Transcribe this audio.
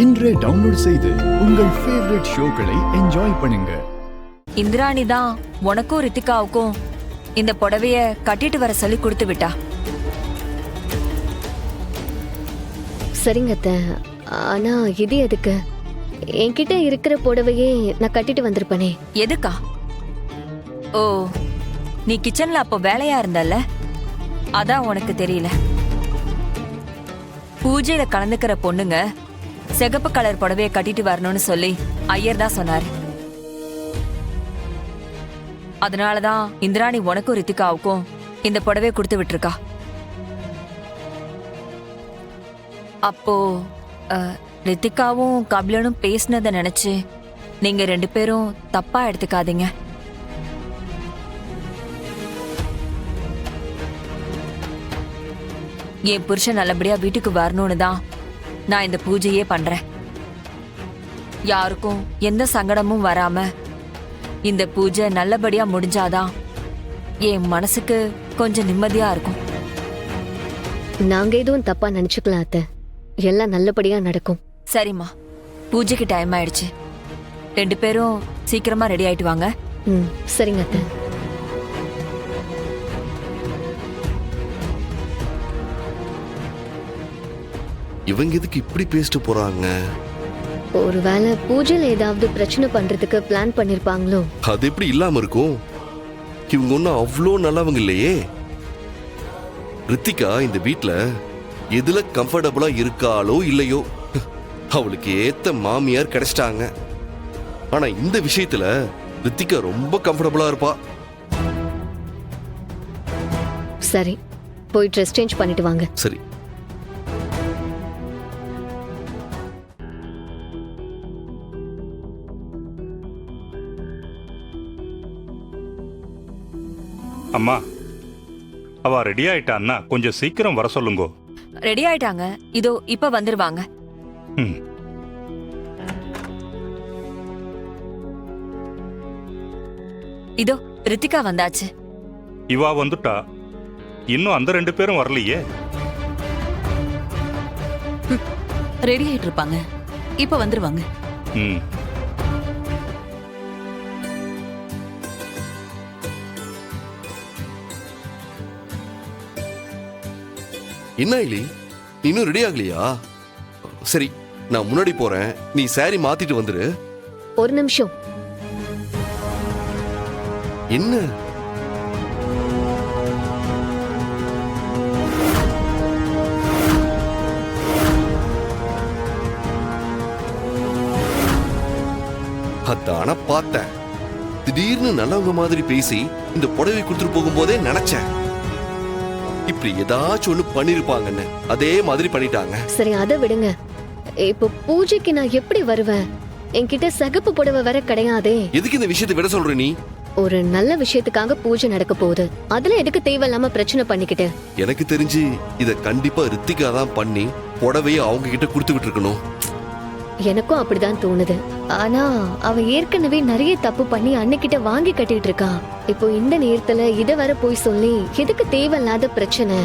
இன்றே டவுன்லோட் செய்து உங்கள் ஃபேவரட் ஷோக்களை என்ஜாய் பண்ணுங்க. இந்திராணி தான் உனக்கும் ரித்திகாவுக்கும் இந்த புடவைய கட்டிட்டு வர சொல்லி கொடுத்து விட்டா. சரிங்க அத்தை. ஆனா இது எதுக்கு? என்கிட்ட இருக்கிற புடவையே நான் கட்டிட்டு வந்திருப்பனே. எதுக்கா? ஓ, நீ கிச்சன்ல அப்போ வேலையா இருந்தல்ல, அதான் உனக்கு தெரியல. பூஜையில கலந்துக்கிற பொண்ணுங்க சிகப்பு கலர் புடவைய கட்டிட்டு வரணும்னு சொல்லி ஐயர் தான் சொன்னாரு. அதனாலதான் இந்திராணி உனக்கும் ரித்திகாவுக்கும் இந்த புடவைய கொடுத்து விட்டுருக்கா. அப்போ ரித்திகாவும் கபிலனும் பேசினதை நினைச்சு நீங்க 2 பேரும் தப்பா எடுத்துக்காதீங்க. என் புருஷன் நல்லபடியா வீட்டுக்கு வரணும்னு தான் நான் இந்த பூஜையே பண்றேன். யாருக்கும் எந்த சங்கடமும் வராம இந்த பூஜை நல்லபடியா முடிஞ்சாதான் என் மனசுக்கு கொஞ்சம் நிம்மதியா இருக்கும். நாங்க எதுவும் தப்பா நினைச்சுக்கலாம் அத்தை. எல்லாம் நல்லபடியா நடக்கும். சரிம்மா, பூஜைக்கு டைம் ஆயிடுச்சு. 2 பேரும் சீக்கிரமா ரெடி ஆயிட்டு வாங்க. சரிங்க அத்தை. இவங்க எதுக்கு இப்படி பேசிட்டு போறாங்க? ஒருவேளை பூஜையில ஏதாவது பிரச்சனை பண்றதுக்கு பிளான் பண்ணிருப்பாங்களோ? அது எப்படி இல்லாம இருக்கும்? இவங்க ஒன்னும் அவ்வளோ நல்லவங்க இல்லையே. ரித்திகா இந்த வீட்ல எதுல கம்ஃபர்டபுளா இருக்காளோ இல்லையோ, அவளுக்கு ஏத்த மாமியார் கிடைச்சிட்டாங்க. ஆனா இந்த விஷயத்துல ரித்திகா ரொம்ப கம்ஃபர்டபுளா இருப்பா. சரி, போய் ட்ரெஸ் சேஞ்ச் பண்ணிட்டு வாங்க. சரி. அம்மா, அவ ரெடி ஆயிட்டான்னா கொஞ்சம் சீக்கிரம் வர சொல்லுங்க. ரெடி ஆயிட்டாங்க, இதோ இப்ப வந்துருவாங்க. இதோ ரித்திகா வந்தாச்சு. இவா வந்துட்டா, இன்னும் அந்த 2 பேரும் வரலையே. ரெடி ஆயிட்டு இருப்பாங்க, இப்ப வந்துருவாங்க. என்ன இலி, இன்னும் ரெடி ஆகலையா? சரி, நான் முன்னாடி போறேன், நீ சாரி மாத்திட்டு வந்துரு. ஒரு நிமிஷம். என்ன? அதான பார்த்தேன். திடீர்னு நல்லவங்க மாதிரி பேசி இந்த புடவை கொடுத்துட்டு போகும்போதே நினைச்சேன் இப்படி ஏதாச்சும் ஒண்ணு பண்ணிருப்பாங்கன்னு. அதே மாதிரி பண்ணிட்டாங்க. சரி, அதை விடுங்க. இப்போ பூஜைக்கு நான் எப்படி வருவேன்? என்கிட்ட சிகப்பு புடவை வர கிடையாதே. எதுக்கு இந்த விஷயத்தை விட சொல்ற நீ? ஒரு நல்ல விஷயத்துக்காக பூஜை நடக்க போகுது, அதுல எதுக்கு தேவையில்லாம பிரச்சனை பண்ணிக்கிட்டு? எனக்கு தெரிஞ்சு இத கண்டிப்பா ரித்திகா தான் பண்ணி புடவையை அவங்க கிட்ட கொடுத்து விட்டு இருக்கணும். எனக்கும் அப்படிதான் தோணுது. ஆனா அவ ஏற்கனவே நிறைய தப்பு பண்ணி அன்னைக்கிட்ட வாங்கி கட்டிட்டு இருக்கா. இப்போ இந்த நேரத்துல இத வர போய் சொல்லி எதுக்கு தேவையில்லாத பிரச்சனை?